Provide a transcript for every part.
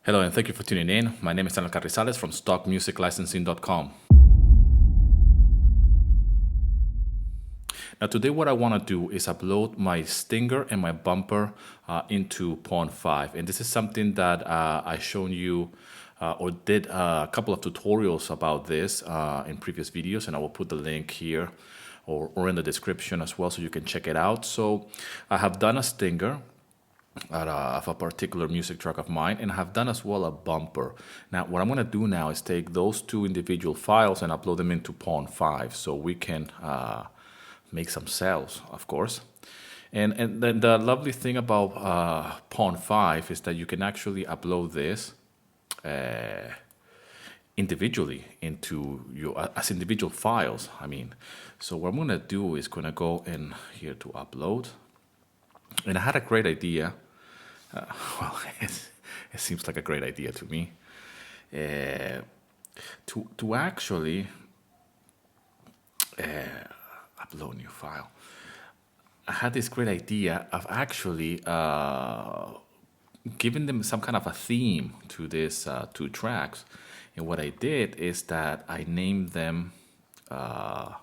Hello and thank you for tuning in. My name is Daniel Carrizales from stockmusiclicensing.com. Now today what I want to do is upload my stinger and my bumper into Pond5. And this is something that I shown you or did a couple of tutorials about this in previous videos, and I will put the link here or in the description as well so you can check it out. So I have done a stinger of a particular music track of mine, and I have done as well a bumper. Now what I'm going to do now is take those two individual files and upload them into Pond5 so we can make some sales, of course. And then the lovely thing about Pond5 is that you can actually upload this individually into your as individual files. So what I'm going to do is going to go in here to upload, and I had a great idea. Well, it seems like a great idea to me. To actually upload new file. I had this great idea of actually giving them some kind of a theme to this two tracks. And what I did is that I named them. The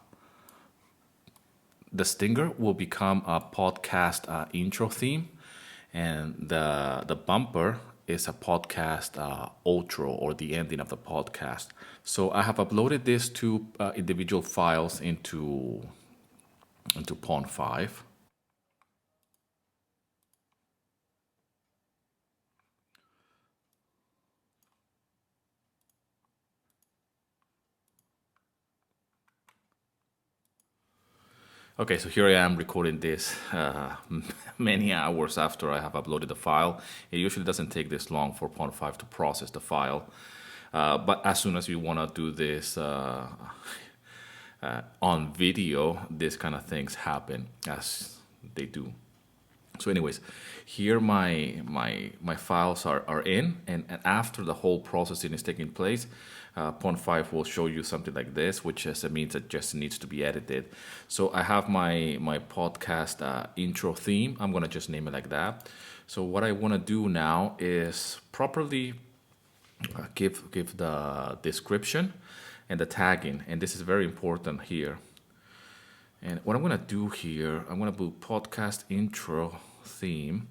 stinger will become a podcast intro theme, and the bumper is a podcast outro or the ending of the podcast. So I have uploaded these two individual files into Pond5. Okay, so here I am recording this many hours after I have uploaded the file. It usually doesn't take this long for Pond5 to process the file. But as soon as you want to do this on video, this kind of things happen as they do. So anyways, here my files are in, and after the whole processing is taking place, Pond5 will show you something like this, which means it just needs to be edited. So I have my podcast intro theme. I'm gonna just name it like that. So what I want to do now is properly give the description and the tagging, and this is very important here. And what I'm gonna do here, I'm gonna do podcast intro theme,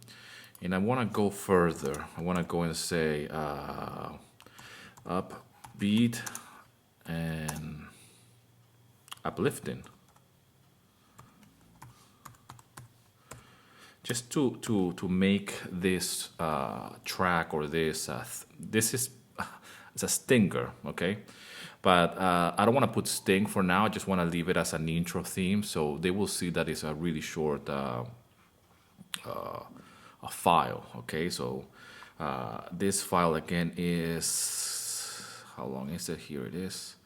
and I want to go further. I want to go and say upbeat and uplifting, just to make this track or this this is it's a stinger, okay? But I don't want to put sting for now. I just want to leave it as an intro theme, so they will see that it's a really short a file. Okay, so this file again is, how long is it? Here it is.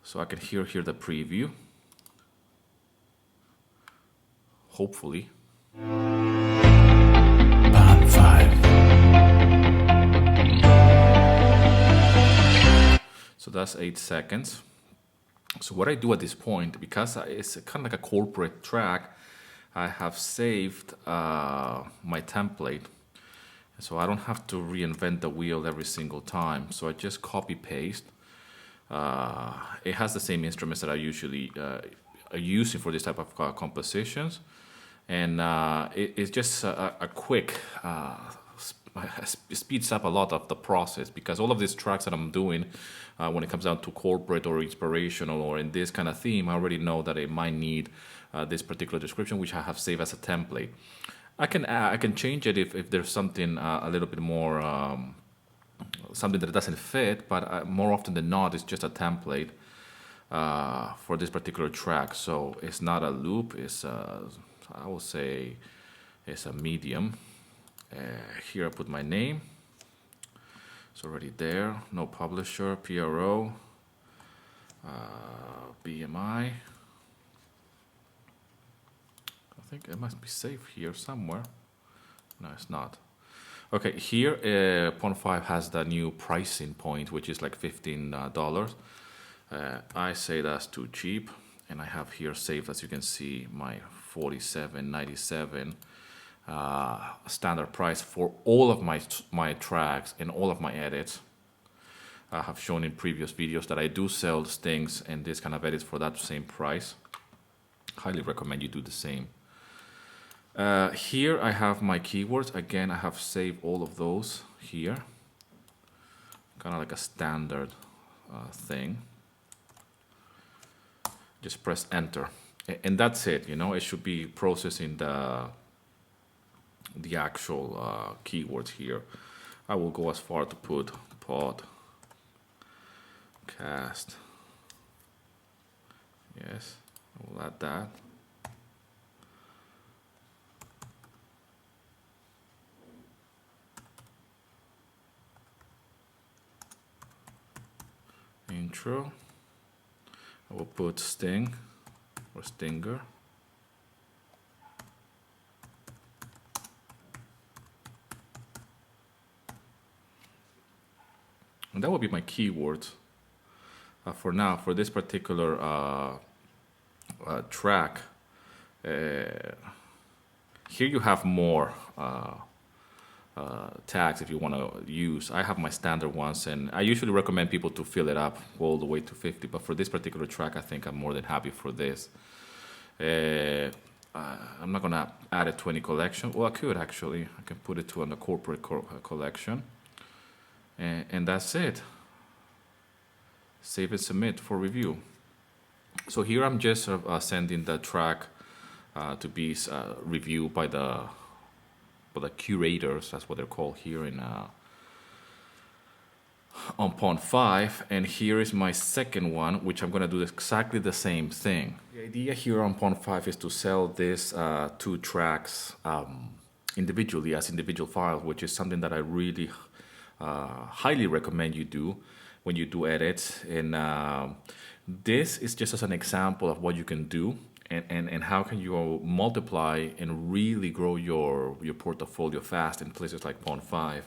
So I can hear the preview, hopefully. Pond5. So that's 8 seconds. So what I do at this point, because it's kind of like a corporate track, I have saved my template, so I don't have to reinvent the wheel every single time. So I just copy paste. It has the same instruments that I usually are using for this type of compositions, and it's just a quick. It speeds up a lot of the process, because all of these tracks that I'm doing, when it comes down to corporate or inspirational or in this kind of theme, I already know that it might need this particular description, which I have saved as a template. I can change it if there's something a little bit more something that doesn't fit, but more often than not, it's just a template for this particular track. So it's not a loop. It's I will say it's a medium. Here I put my name. It's already there. No publisher, PRO, BMI. I think it must be safe here somewhere. No, it's not. Okay, here Pond5 has the new pricing point, which is like $15. I say that's too cheap, and I have here saved, as you can see, my 47.97 standard price for all of my tracks and all of my edits. I have shown in previous videos that I do sell stings and this kind of edits for that same price. Highly recommend you do the same. Here I have my keywords. Again, I have saved all of those here. Kind of like a standard thing. Just press enter. And that's it, you know, it should be processing the actual keywords here. I will go as far to put podcast. Yes, I will add that. Intro. I will put sting or stinger. And that will be my keywords for now. For this particular track, here you have more tags if you want to use. I have my standard ones, and I usually recommend people to fill it up all the way to 50, but for this particular track I think I'm more than happy for this. I'm not gonna add it to any collection. Well, I could actually. I can put it to the corporate collection, and that's it. Save and submit for review. So here I'm just sending the track to be reviewed by the curators. That's what they're called here in on Pond5, and here is my second one, which I'm gonna do exactly the same thing. The idea here on Pond5 is to sell these 2 tracks individually as individual files, which is something that I really highly recommend you do when you do edits. And this is just as an example of what you can do and how can you multiply and really grow your portfolio fast in places like Pond5.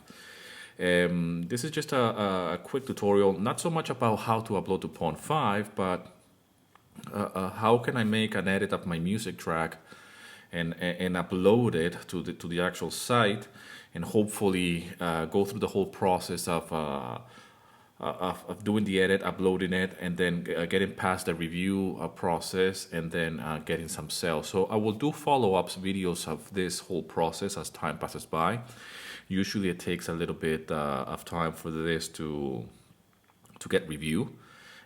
This is just a quick tutorial, not so much about how to upload to Pond5, but how can I make an edit of my music track and upload it to the actual site, and hopefully go through the whole process of doing the edit, uploading it, and then getting past the review process, and then getting some sales. So I will do follow-ups videos of this whole process as time passes by. Usually it takes a little bit of time for this to get review,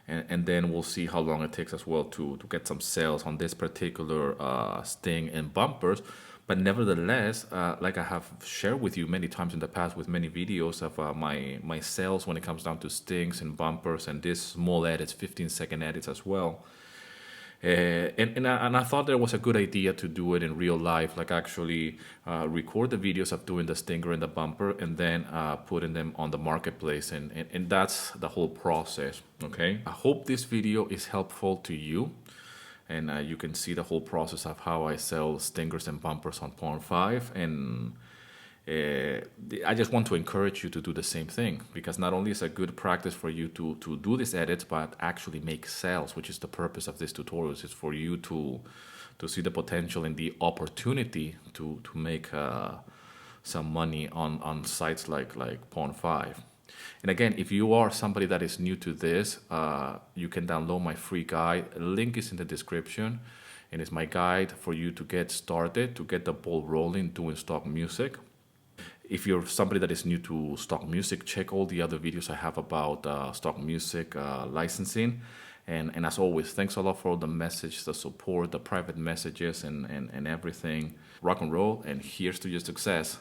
and then we'll see how long it takes as well to get some sales on this particular sting and bumpers. But nevertheless, like I have shared with you many times in the past with many videos of my sales when it comes down to stings and bumpers and these small edits, 15-second edits as well. And I thought there was a good idea to do it in real life, like actually record the videos of doing the stinger and the bumper, and then putting them on the marketplace, and that's the whole process. Okay, I hope this video is helpful to you, and you can see the whole process of how I sell stingers and bumpers on Pond5. And I just want to encourage you to do the same thing, because not only is it a good practice for you to do these edits, but actually make sales, which is the purpose of this tutorials, is for you to see the potential and the opportunity to make some money on sites like Pond5. And again, if you are somebody that is new to this, you can download my free guide. The link is in the description, and it's my guide for you to get started, to get the ball rolling doing stock music. If you're somebody that is new to stock music, check all the other videos I have about stock music licensing. And as always, thanks a lot for all the message, the support, the private messages, and everything. Rock and roll, and here's to your success.